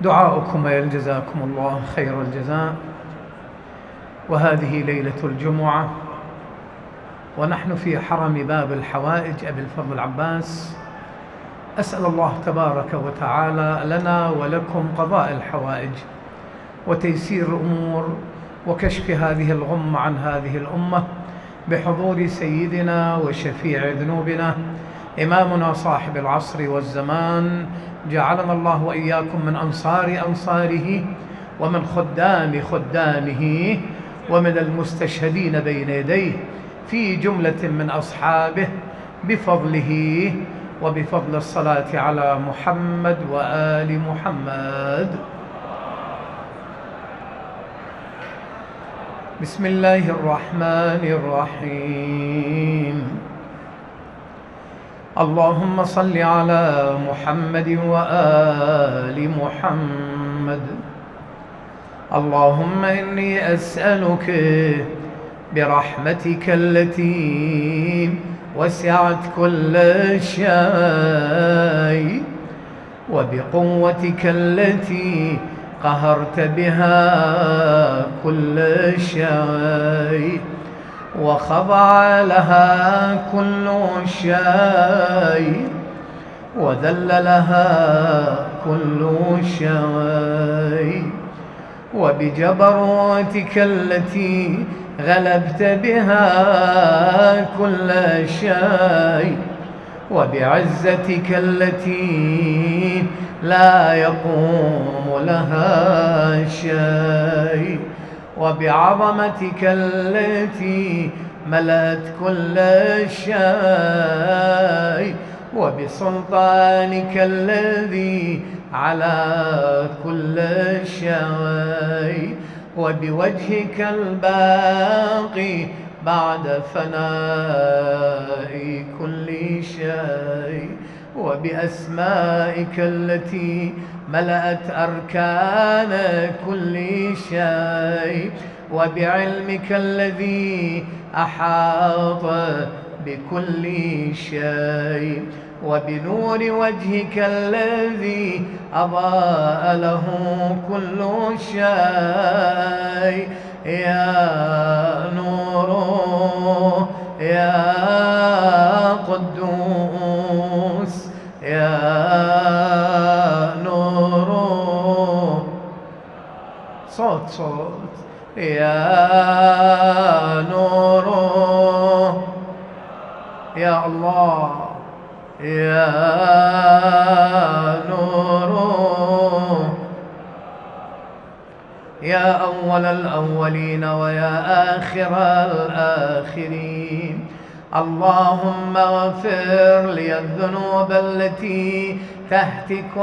دعاؤكم يجزاكم الله خير الجزاء. وهذه ليلة الجمعة ونحن في حرم باب الحوائج أبي الفضل عباس. أسأل الله تبارك وتعالى لنا ولكم قضاء الحوائج وتيسير الأمور وكشف هذه الغمة عن هذه الأمة بحضور سيدنا وشفيع ذنوبنا إمامنا صاحب العصر والزمان، جعلنا الله وإياكم من أنصار أنصاره ومن خدام خدامه ومن المستشهدين بين يديه في جملة من أصحابه بفضله وبفضل الصلاة على محمد وآل محمد. بسم الله الرحمن الرحيم. اللهم صل على محمد وآل محمد. اللهم إني أسألك برحمتك التي وسعت كل شيء وبقوتك التي قهرت بها كل شيء وخضع لها كل شيء وذل لها كل شيء وبجبروتك التي غلبت بها كل شيء وبعزتك التي لا يقوم لها شيء وبعظمتك التي ملأت كل شيء وبسلطانك الذي على كل شيء وبوجهك الباقي بعد فناء كل شيء وبأسمائك التي ملأت أركان كل شيء وبعلمك الذي أحاط بكل شيء وبنور وجهك الذي أضاء له كل شيء. يا نور يا قدوس يا نور صوت يا نور يا الله يا نور يا أول الأولين ويا آخر الآخرين. اللهم اغفر لي الذنوب التي تهتك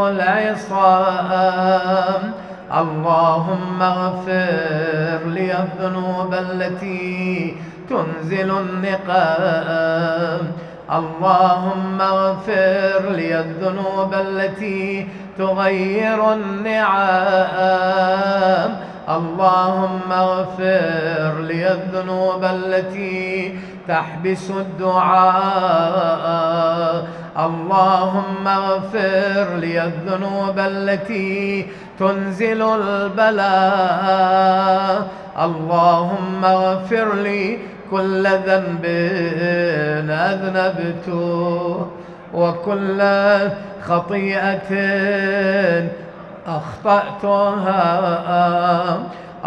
العصام. اللهم اغفر لي الذنوب التي تنزل النقام. اللهم اغفر لي الذنوب التي تغير النعام. اللهم اغفر لي الذنوب التي تحبس الدعاء. اللهم اغفر لي الذنوب التي تنزل البلاء. اللهم اغفر لي كل ذنب أذنبته وكل خطيئة أخطأتها.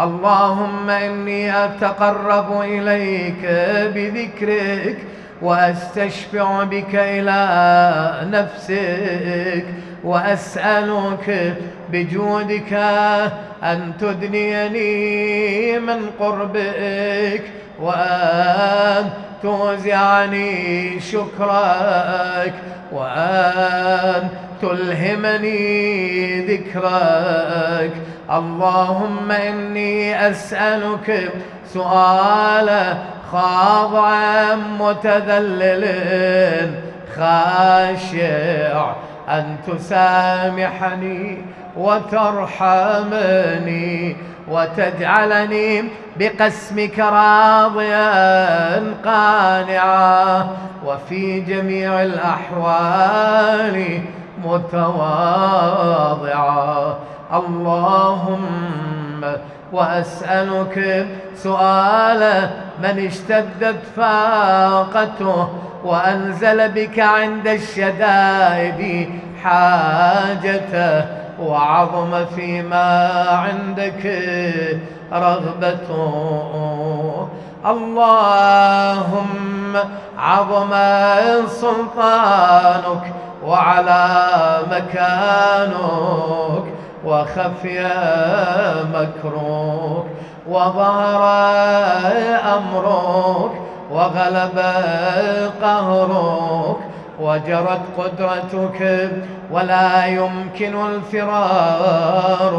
اللهم إني أتقرب إليك بذكرك وأستشفع بك إلى نفسك وأسألك بجودك أن تدنيني من قربك وأن توزعني شكرك وأن تلهمني ذكرك. اللهم إني أسألك سؤال خاضع متذلل خاشع أن تسامحني وترحمني وتجعلني بقسمك راضيا قانعا وفي جميع الأحوال متواضعا. اللهم وأسألك سؤال من اشتدت فاقته وأنزل بك عند الشدائد حاجته وعظم فيما عندك رغبته. اللهم عظم سلطانك وعلى مكانك وخفي مكرك وظهر أمرك وغلب قهرك وجرت قدرتك ولا يمكن الفرار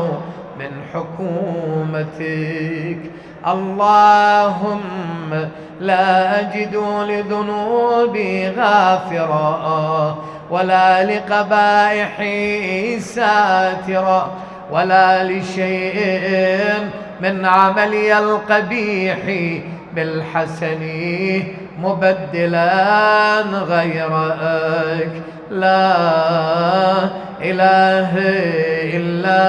من حكومتك. اللهم لا أجد لذنوبي غافرا ولا لقبائحي ساترا ولا لشيء من عملي القبيح بالحسن مبدلا غيرك. لا إله إلا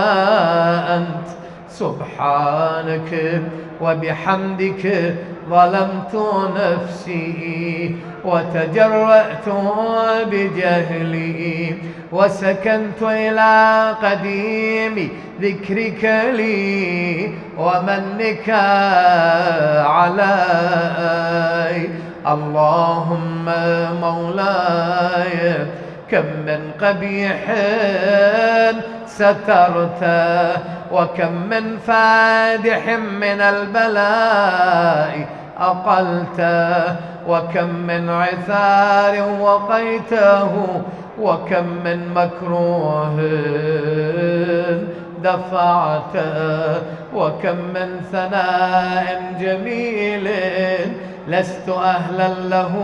أنت سبحانك وبحمدك ظلمت نفسي وتجرأت بجهلي وسكنت إلى قديم ذكرك لي ومنك علي. اللهم مولاي كم من قبيح سترته وكم من فادح من البلاء أقلته وكم من عثار وقيته وكم من مكروه دفعته وكم من ثناء جميل لست أهلا له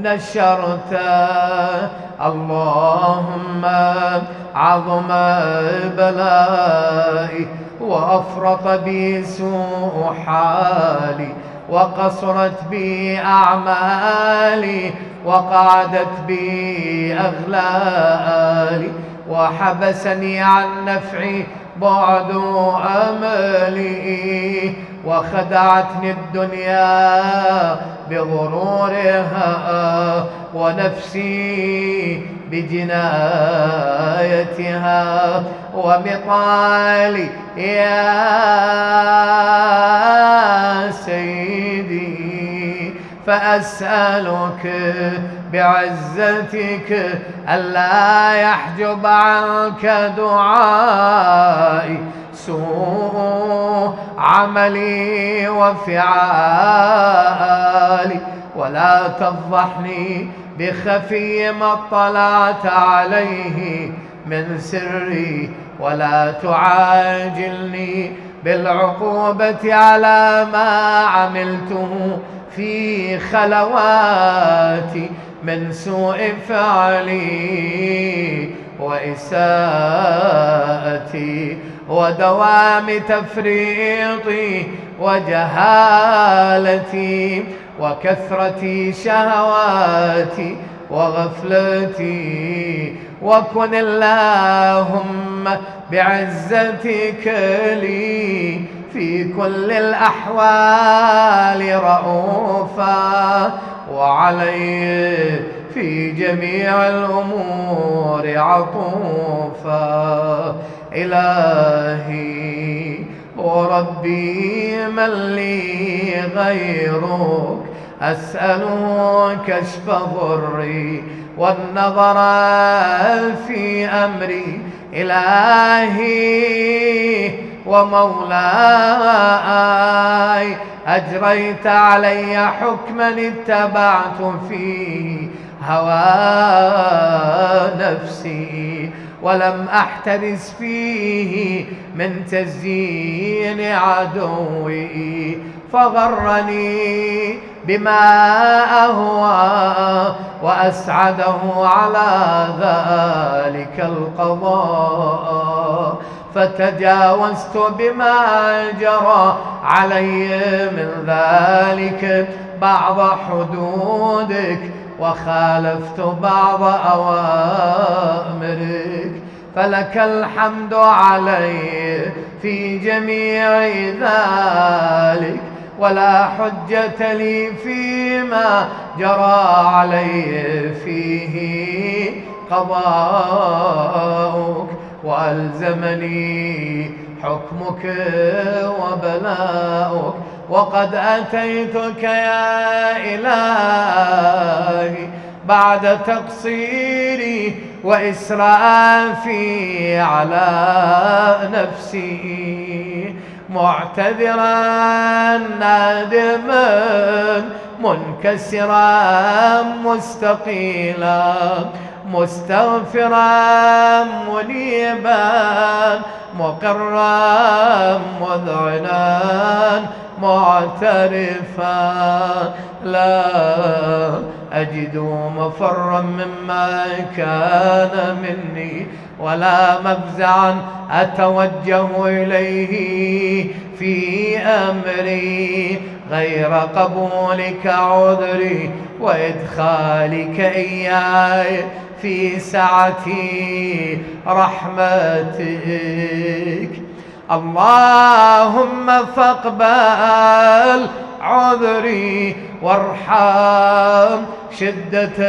نشرته. اللهم عظم بلائي وأفرط بي سوء حالي وقصرت بي أعمالي وقعدت بي أغلالي وحبسني عن نفعي بعد أملي وخدعتني الدنيا بغرورها ونفسي بجنايتها ومطالي يا سيدي. فأسألك بعزتك ألا يحجب عنك دعائي سوء عملي وفعالي ولا تفضحني بخفي ما اطلعت عليه من سري ولا تعاجلني بالعقوبة على ما عملته في خلواتي من سوء فعلي وإساءتي ودوام تفريطي وجهالتي وكثرة شهواتي وغفلتي. وكن اللهم بعزتك لي في كل الأحوال رؤوفا وعلي في جميع الأمور عطوفا. إلهي وربي من لي غيرك أسأله كشف ضري والنظر في أمري. إلهي ومولاي أجريت علي حكما اتبعت فيه هوى نفسي ولم أحترس فيه من تزيين عدوي فغرني بما أهوى وأسعده على ذلك القضاء فتجاوزت بما جرى علي من ذلك بعض حدودك وخالفت بعض أوامرك فلك الحمد علي في جميع ذلك، ولا حجة لي فيما جرى علي فيه قضاؤك، وألزمني حكمك وبلاؤك. وقد أتيتك يا إلهي بعد تقصيري وإسرافي على نفسي، معتذرا نادما منكسرا مستقيلا، مستغفرا منيبا مقرا مذعنا معترفا، لا أجد مفرا مما كان مني، ولا مفزعا أتوجه إليه في أمري غير قبولك عذري وإدخالك إياي في سعة رحمتك. اللهم فاقبل عذري وارحم شدة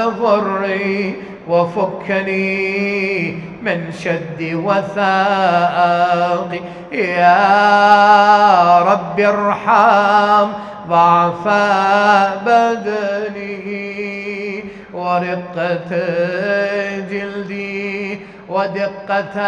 ضري، وفكني من شد وثاقي. يا رب ارحم ضعف بدني ورقة جلدي ودقة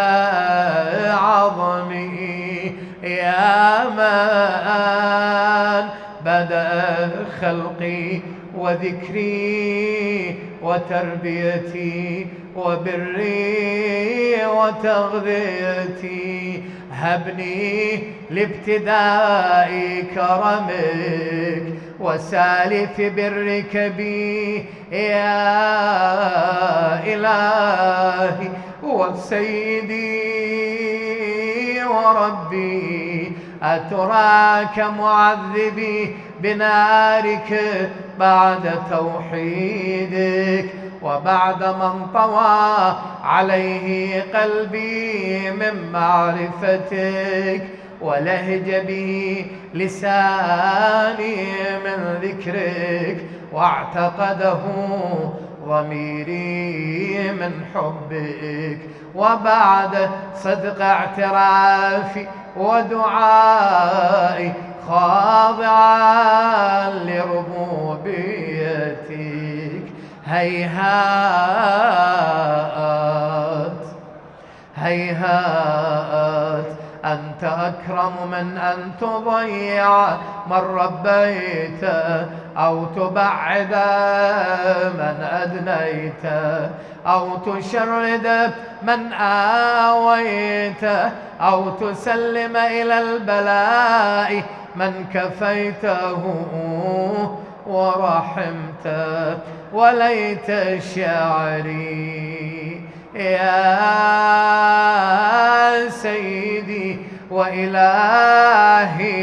عظمي، يا من بدأ خلقي وذكري وتربيتي وبري وتغذيتي. هبني لابتداء كرمك وسالف برك بي يا إلهي وسيدي وربي. أتراك معذبي بنارك بعد توحيدك، وبعد من طوى عليه قلبي من معرفتك، ولهج به لساني من ذكرك، واعتقده ضميري من حبك. وبعد صدق اعترافي ودعائي خاضعا لربوبيتك، هيهات هيهات أنت أكرم من أن تضيع من ربيت، أو تبعد من أدنيت، أو تشرد من آويت، أو تسلم إلى البلاء من كفيته ورحمت. وليت شعري يا سيدي وإلهي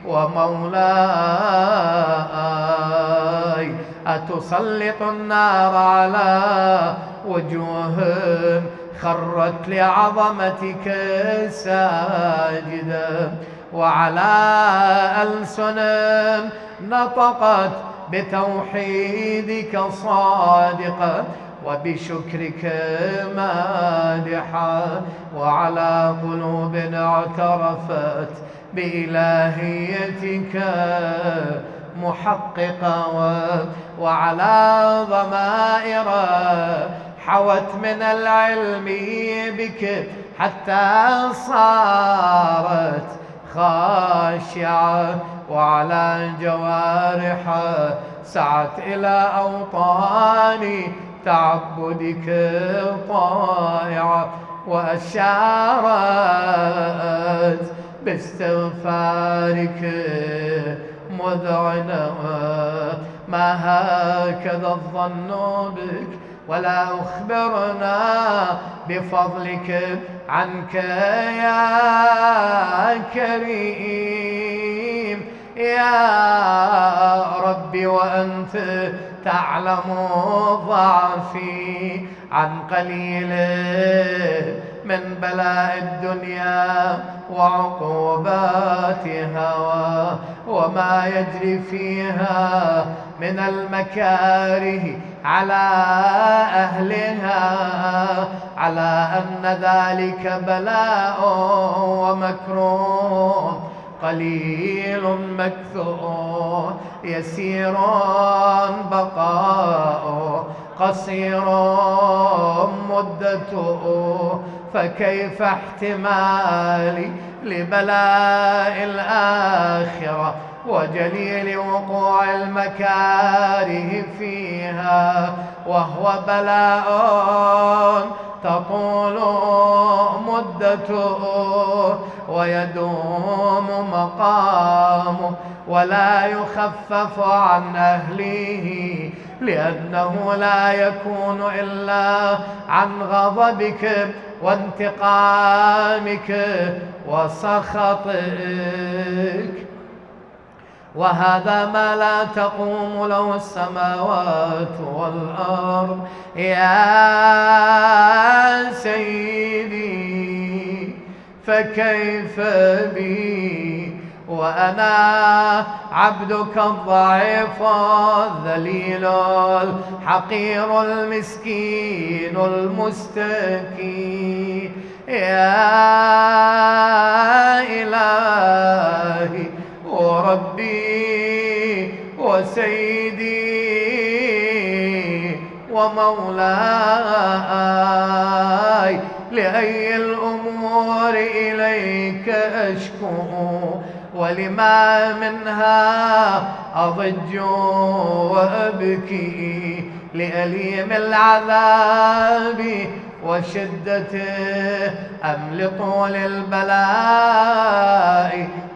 ومولاي، أتسلط النار على وجوه خرت لعظمتك ساجدا، وعلى ألسن نطقت بتوحيدك صادقة، وبشكرك مادحة، وعلى قلوب اعترفت بإلهيتك محققة، وعلى ضمائر حوت من العلم بك حتى صارت خاشعة، وعلى جوارح سعت إلى أوطان تعبدك طائعة، وأشارت باستغفارك مذعنة. ما هكذا الظن بك، ولا أخبرنا بفضلك عنك يا كريم. يا رب ربي وأنت تعلم ضعفي، عن قليل من بلاء الدنيا وعقوباتها وما يجري فيها من المكاره على أهلها، على أن ذلك بلاء ومكروه قليل مكثور، يسير بقاؤه قصير مدته، فكيف احتمالي لبلاء الآخرة وجليل وقوع المكاره فيها، وهو بلاء تطول مدته ويدوم مقامه ولا يخفف عن أهله، لأنه لا يكون إلا عن غضبك وانتقامك وسخطك، وهذا ما لا تقوم له السماوات والأرض يا سيدي، فكيف بي وأنا عبدك الضعيف الذليل الحقير المسكين المستكين، يا إلهي وربي وسيدي ومولاي، لأي الأمور إليك أشكو، ولما منها أضج وأبكي، لأليم العذاب وشدته أم لطول البلاء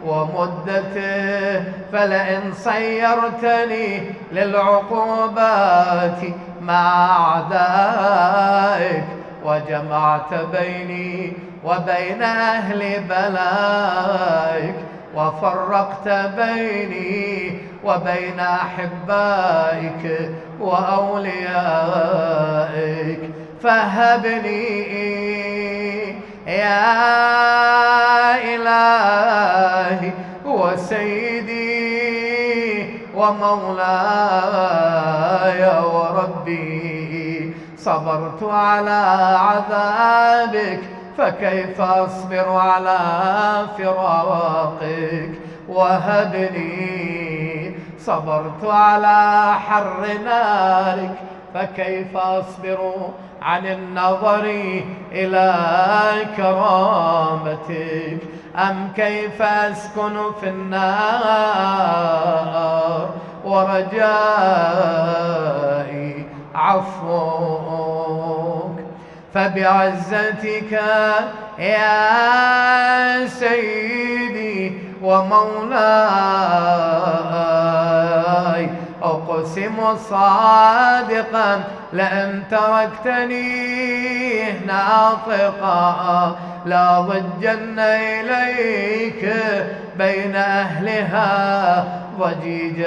ومدته، فلئن صيرتني للعقوبات مع أعدائك وجمعت بيني وبين أهل بلائك وفرقت بيني وبين أحبائك وأوليائك، فهبني يا إلهي وسيدي ومولاي وربي، صبرت على عذابك فكيف أصبر على فراقك، وهبني صبرت على حر نارك فكيف أصبر عن النظر إلى كرامتك، أم كيف أسكن في النار ورجائي عفوك، فبعزتك يا سيدي ومولاي أقسم صادقا لئن تركتني ناطقا لأضجن إليك بين أهلها ضجيج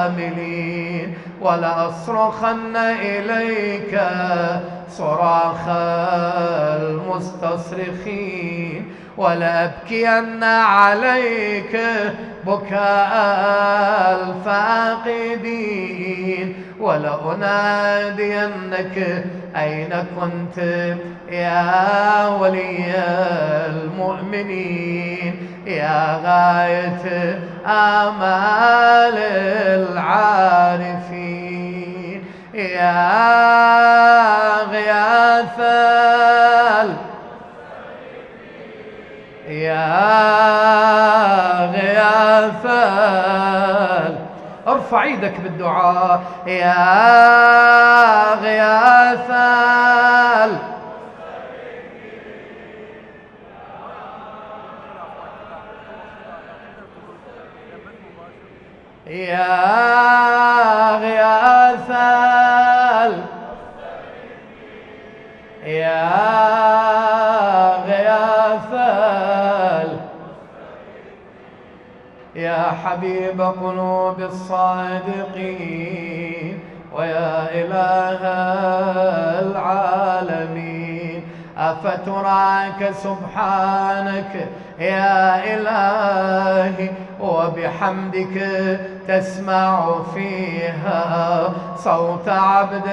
الآملين، ولأصرخن إليك صراخ المستصرخين، ولأبكين عليك بكاء الفاقدين، ولأنادينك أين كنت يا ولي المؤمنين، يا غاية آمال العارفين، يا غياث ارفع ايدك بالدعاء، يا غياث يا غياث يا حبيب قلوب الصادقين ويا إله العالمين، أفتراك سبحانك يا إلهي وبحمدك تسمع فيها صوت عبد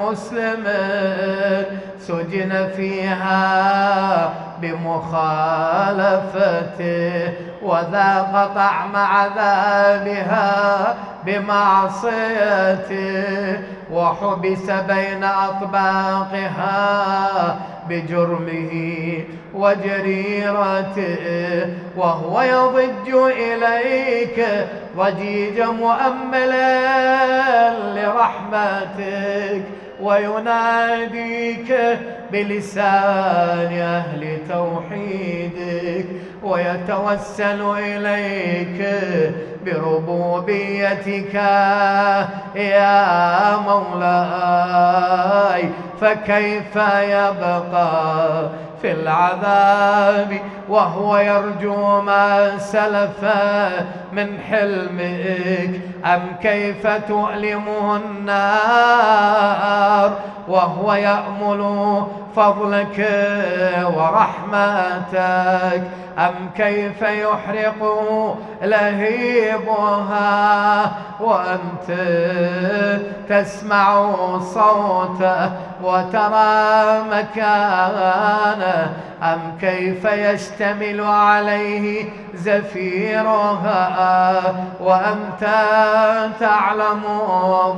مسلم سجن فيها بمخالفته وذاق طعم عذابها بمعصيته وحبس بين أطباقها بجرمه وجريرته، وهو يضج إليك ضجيج مؤمل لرحمتك ويناديك بلسان أهل توحيدك ويتوسل إليك بربوبيتك يا مولاي، فكيف يبقى في العذاب وهو يرجو ما سلف من حلمك؟ أم كيف تؤلمه النار وهو يأمل فضلك ورحمتك؟ أم كيف يحرق لهيبها وأنت تسمع صوته وترى مكانه؟ أم كيف يشتمل عليه زفيرها وأنت تعلم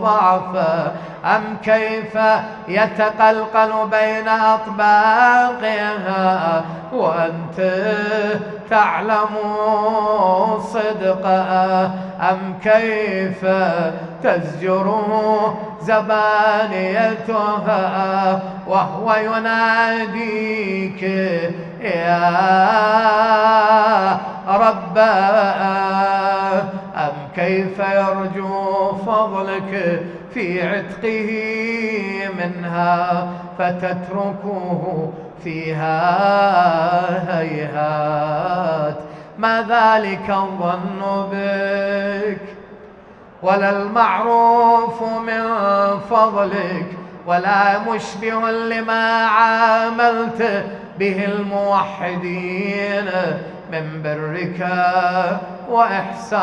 ضعفه؟ أم كيف يتقلقل بين أطباقها وأنت تعلم صدقه؟ أم كيف تزجره زبانيتها وهو يناديك يا رب؟ أم كيف يرجو فضلك في عتقه منها فتتركه فيها هيهات؟ ما ذلك الظن بك ولا المعروف من فضلك ولا مشبه لما عاملت به الموحدين من برك وإحسانك،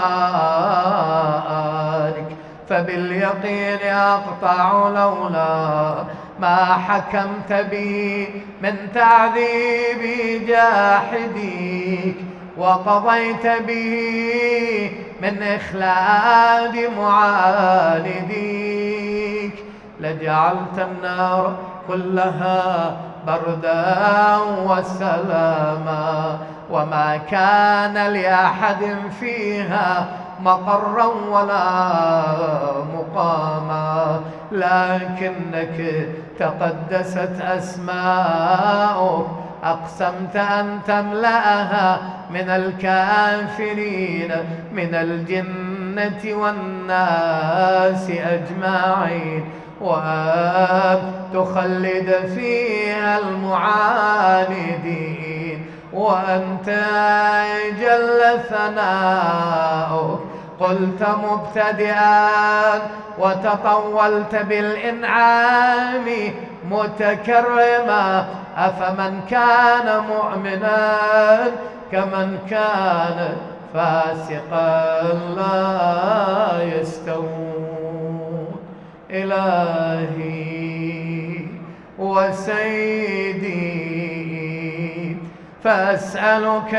فباليقين أقطع لولا ما حكمت به من تعذيب جاحديك وقضيت به من إخلاد معانديك لجعلت النار كلها بردا وسلاما، وما كان لأحد فيها مقرا ولا مقاما، لكنك تقدست أسماؤك أقسمت أن تملأها من الكافرين من الجنة والناس أجمعين، وأن تخلد فيها المعاندين، وأنت جل ثناؤك قلت مبتدئا وتطولت بالإنعام متكرما، أفمن كان مؤمنا كمن كان فاسقا لا يستوون. إلهي وسيدي فأسألك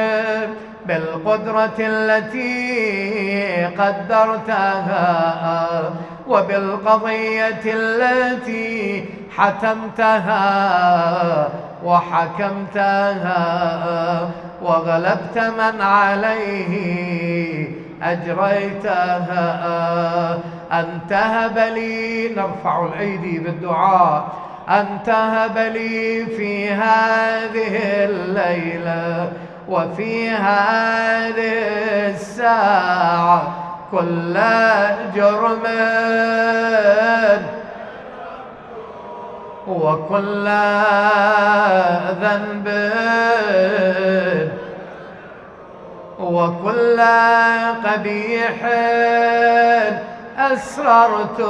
بالقدرة التي قدرتها وبالقضية التي حتمتها وحكمتها وغلبت من عليه أجريتها، أن تهب لي، نرفع الأيدي بالدعاء، أن تهب لي في هذه الليلة وفي هذه الساعة كل جرم وكل ذنب وكل قبيح أسررت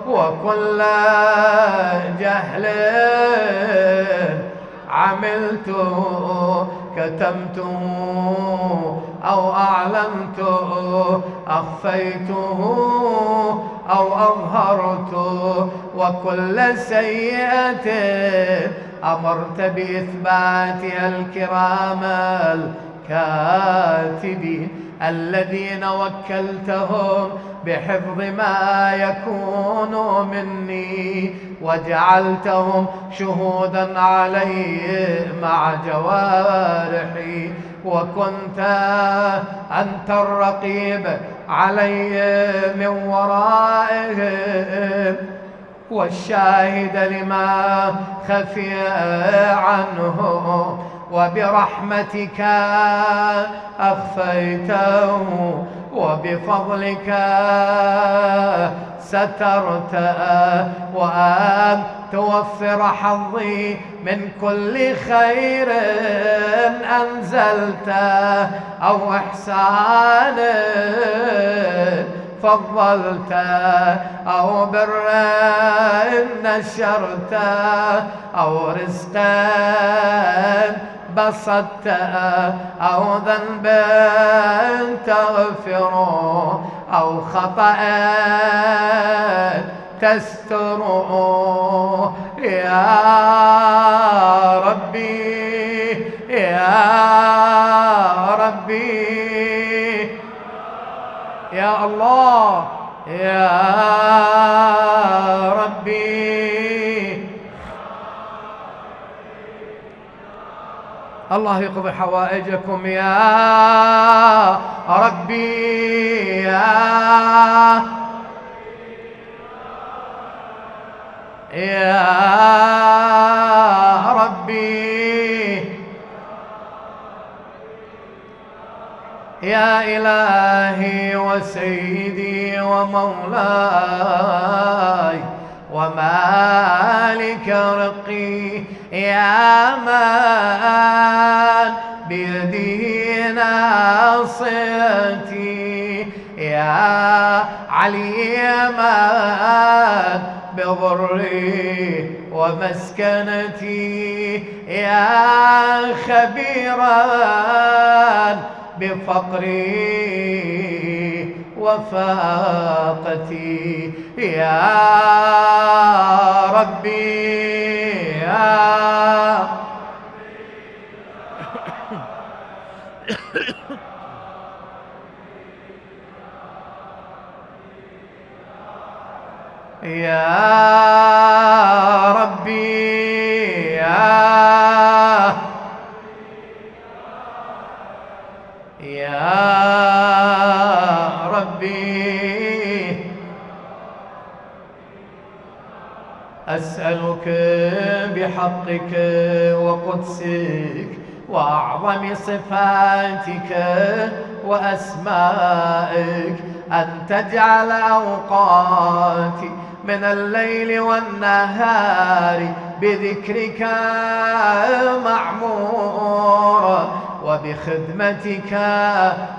وكل جهل عملته كتمته أو أعلنته أخفيته أو أظهرته وكل سيئة أمرت بإثباتها الكرام الكاتبين الذين وكلتهم بحفظ ما يكون مني وجعلتهم شهودا علي مع جوارحي وكنت أنت الرقيب علي من ورائهم والشاهد لما خفي عنه وبرحمتك أخفيته وبفضلك سترت وأن توفر حظي من كل خير أنزلت أو إحسان فضلت أو بر نشرت أو رزقا بسطت أو ذنب تغفر أو خطأ تستر يا ربي يا ربي يا الله يا ربي الله يقضي حوائجكم يا ربي يا ربي يا إلهي وسيدي ومولاي ومالك رقي يا من بيده ناصيتي يا عليما بضري ومسكنتي يا خبيرا بفقري وفاقتي يا ربي يا ربي يا ربي أسألك بحقك وقدسك وأعظم صفاتك وأسمائك أن تجعل أوقاتي من الليل والنهار بذكرك معمورة وبخدمتك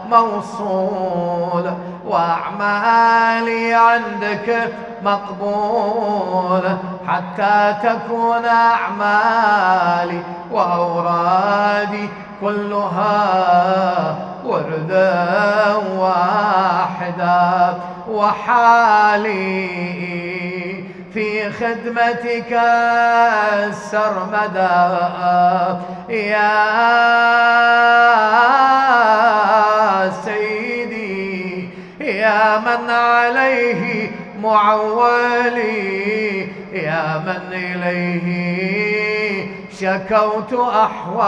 موصولة وأعمالي عندك مقبولة حتى تكون أعمالي وأورادي كلها وردا واحدا وحالي في خدمتك السرمدا يا سيدي يا من عليه معولي يا من إليه شكوت أحوالي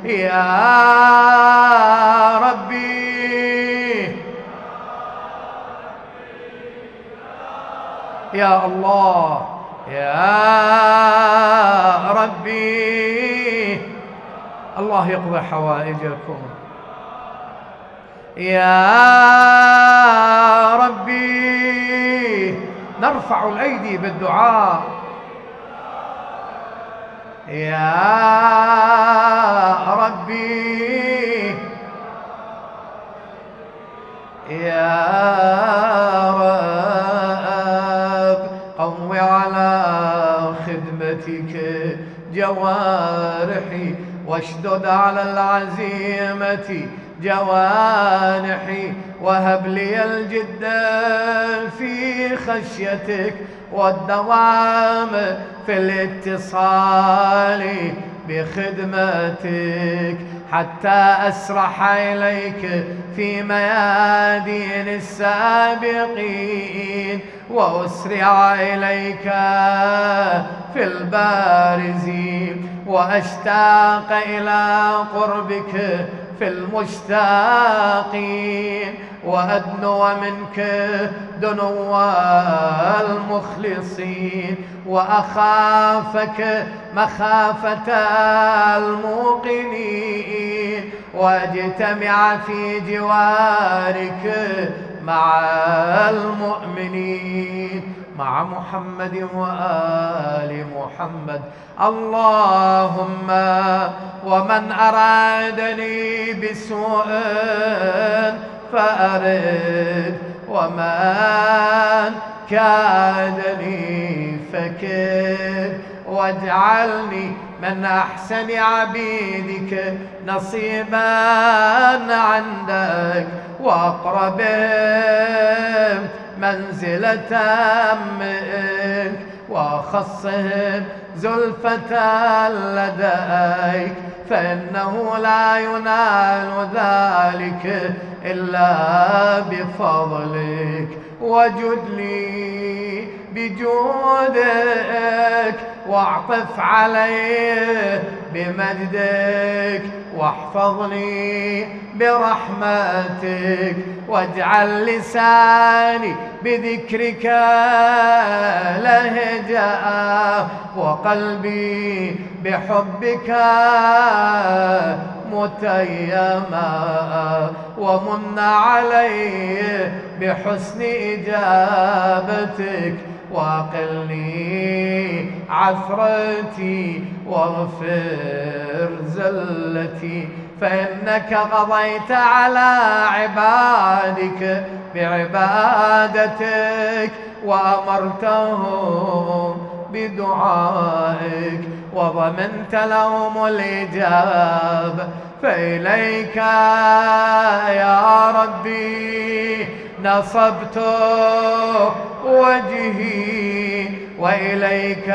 يا ربي يا الله يا ربي الله يقضي حوائجكم يا ربي نرفع الأيدي بالدعاء يا ربي يا رب قو على خدمتك جوارحي واشدد على العزيمة جوانحي وهب لي الجد في خشيتك والدوام في الاتصال بخدمتك حتى أسرح إليك في ميادين السابقين وأسرع إليك في البارزين وأشتاق إلى قربك في المشتاقين وأدنو منك دنو المخلصين وأخافك مخافة الموقنين واجتمع في جوارك مع المؤمنين مع محمد وآل محمد. اللهم ومن أرادني بسوء فأرد ومن كادني فكد واجعلني من أحسن عبيدك نصيبا عندك وأقرب منزلة منك وأخصهم زلفة لديك فإنه لا ينال ذلك إلا بفضلك وجد لي بجودك واعطف علي بمجدك واحفظني برحمتك واجعل لساني بذكرك لهجا وقلبي بحبك متيما ومن علي بحسن إجابتك وأقلني عثرتي واغفر زلتي فإنك قضيت على عبادك بعبادتك وأمرتهم بدعائك وضمنت لهم الإجابة فإليك يا ربي نصبت وجهي وإليك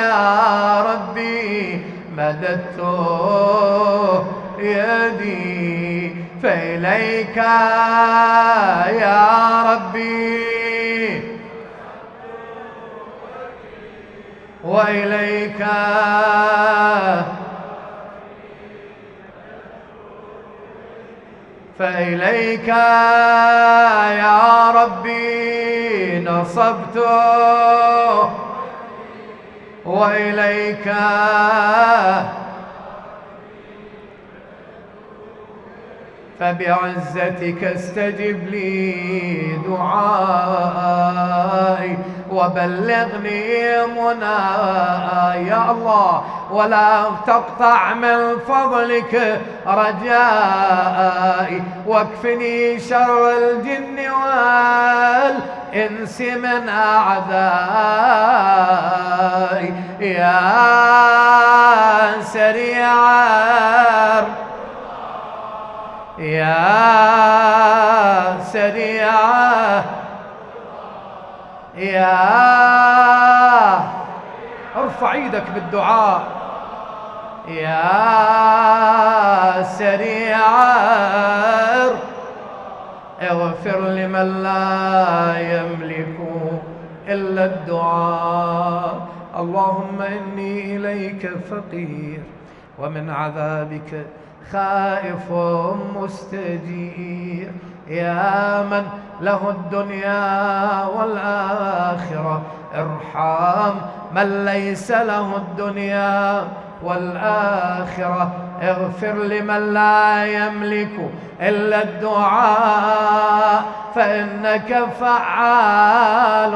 يا ربي مددت يدي فإليك يا ربي وإليك فإليك يا ربي نصبت وإليك فبعزتك استجب لي دعائي وبلغني مناي يا الله ولا تقطع من فضلك رجائي واكفني شر الجن والإنس من أعدائي يا سريع يا سريع يا ارفع ايدك بالدعاء يا سريع اغفر لمن لا يملك إلا الدعاء. اللهم إني إليك فقير ومن عذابك خائف مستجير يا من له الدنيا والآخرة ارحم من ليس له الدنيا والآخرة اغفر لمن لا يملك إلا الدعاء فإنك فعال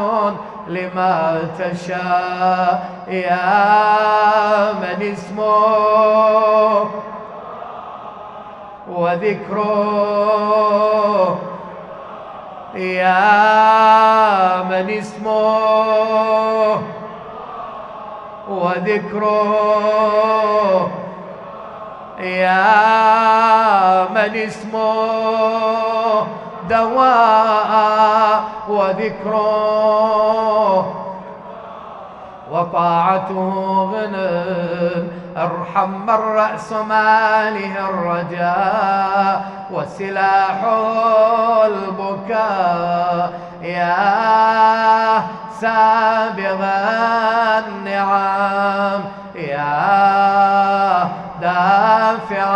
لما تشاء يا من اسمه وذكره يا من اسمه وذكره يا من اسمه دواء وذكره وطاعته غنى ارحم من رأس ماله الرجاء وسلاحه البكاء يا سابغ النعم يا دافع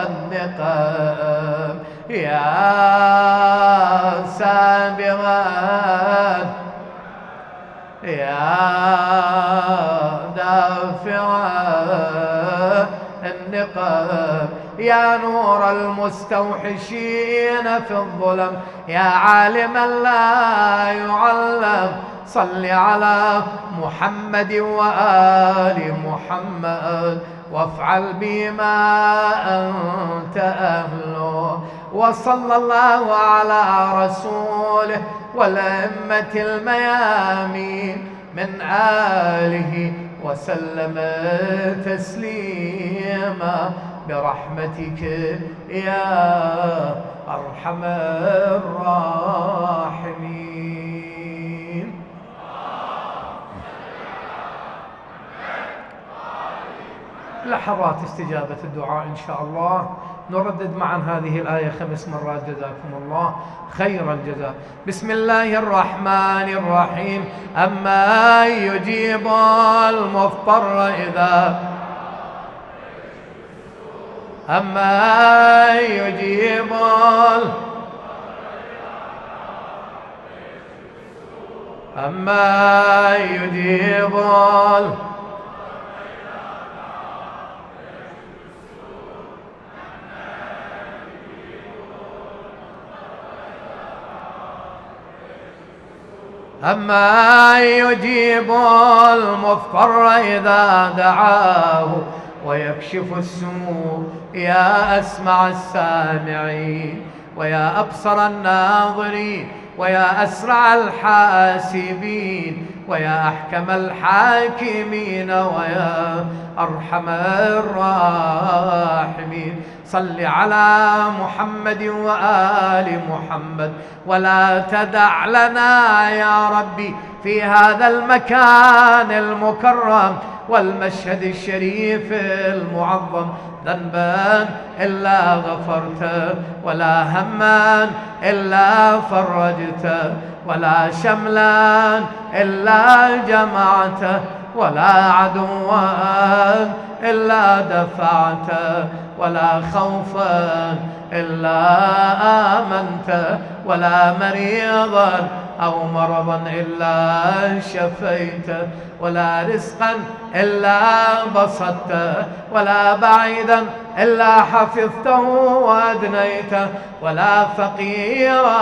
النقم يا سابغ يا دافع النقم يا نور المستوحشين في الظلم يا عالما لا يعلم صل على محمد وآل محمد وافعل بما أنت أهله وصلى الله على رسوله والأئمة الميامين من آله وسلم تسليما برحمتك يا أرحم الراحمين. لحظات استجابة الدعاء إن شاء الله. نردد معا هذه الآية 5 مرات جزاكم الله خير الجزاء. بسم الله الرحمن الرحيم. أما يجيب المضطر إذا أما يجيب أما يجيب أما يجيب المضطر إذا دعاه ويكشف السوء يا أسمع السامعين ويا أبصر الناظرين ويا أسرع الحاسبين ويا أحكم الحاكمين ويا أرحم الراحمين صل على محمد وآل محمد ولا تدع لنا يا ربي في هذا المكان المكرم والمشهد الشريف المعظم ذنبا إلا غفرته ولا هما إلا فرجته ولا شملا إلا جمعته ولا عدوا إلا دفعته ولا خوفا إلا آمنته ولا مريضا أو مرضا إلا شفيته ولا رزقا إلا بسطته ولا بعيدا إلا حفظته وأدنيته ولا فقيرا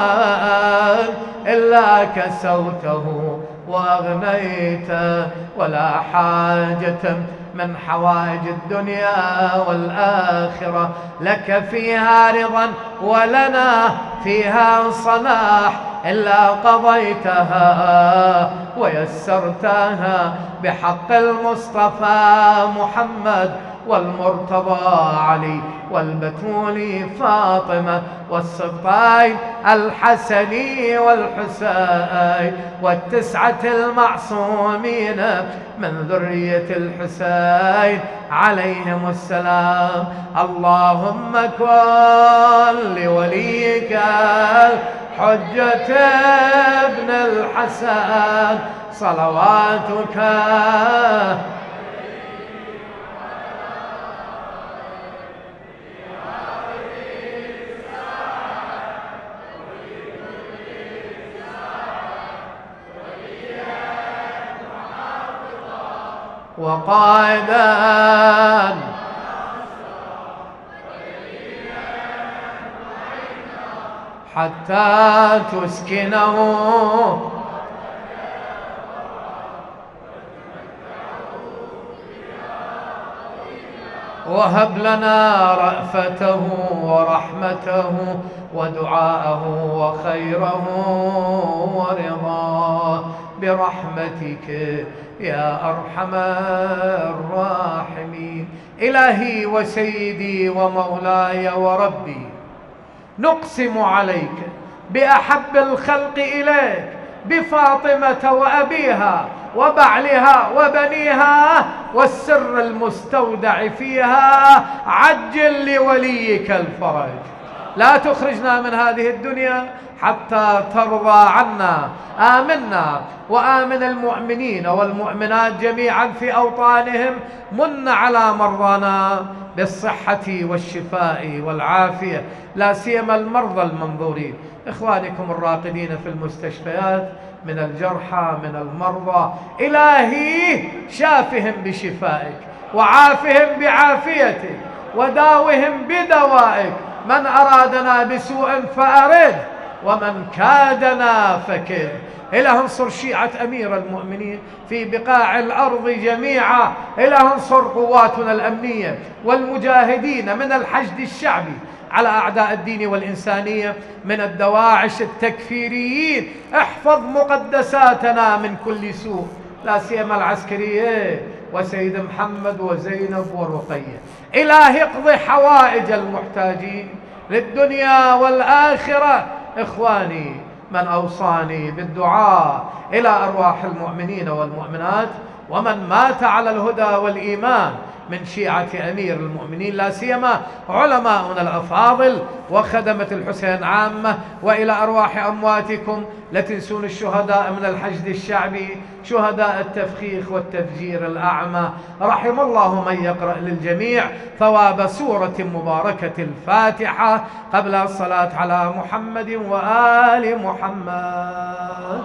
إلا كسوته وأغنيته ولا حاجة من حوائج الدنيا والآخرة لك فيها رضا ولنا فيها صلاح إلا قضيتها ويسرتها بحق المصطفى محمد والمرتضى علي والبتول فاطمة والسبطين الحسن والحسين والتسعة المعصومين من ذرية الحسين عليهم السلام. اللهم كن لوليك الحجة ابن الحسن صلواتك وقائدا حتى تسكنه وهب لنا رأفته ورحمته ودعاءه وخيره ورضاه برحمتك يا أرحم الراحمين. إلهي وسيدي ومولاي وربي، نقسم عليك بأحب الخلق إليك، بفاطمة وأبيها وبعلها وبنيها والسر المستودع فيها، عجل لوليك الفرج. لا تخرجنا من هذه الدنيا حتى ترضى عنا. آمنا وآمن المؤمنين والمؤمنات جميعا في أوطانهم. من على مرضانا بالصحة والشفاء والعافية، لا سيما المرضى المنظورين، إخوانكم الراقدين في المستشفيات من الجرحى من المرضى. إلهي شافهم بشفائك وعافهم بعافيتك وداوهم بدوائك. من أرادنا بسوء فأرد، ومن كادنا فكد. إله انصر شيعة أمير المؤمنين في بقاع الأرض جميعا. إله انصر قواتنا الأمنية والمجاهدين من الحشد الشعبي على أعداء الدين والإنسانية من الدواعش التكفيريين. احفظ مقدساتنا من كل سوء، لا سيما العسكرية وسيد محمد وزينب ورقية. إلهي اقضي حوائج المحتاجين للدنيا والآخرة. إخواني، من أوصاني بالدعاء إلى أرواح المؤمنين والمؤمنات ومن مات على الهدى والإيمان من شيعة أمير المؤمنين، لا سيما علماؤنا الأفاضل وخدمة الحسين عامة، وإلى أرواح أمواتكم لا تنسون الشهداء من الحشد الشعبي، شهداء التفخيخ والتفجير الأعمى. رحم الله من يقرأ للجميع ثواب سورة مباركة الفاتحة قبل الصلاة على محمد وآل محمد.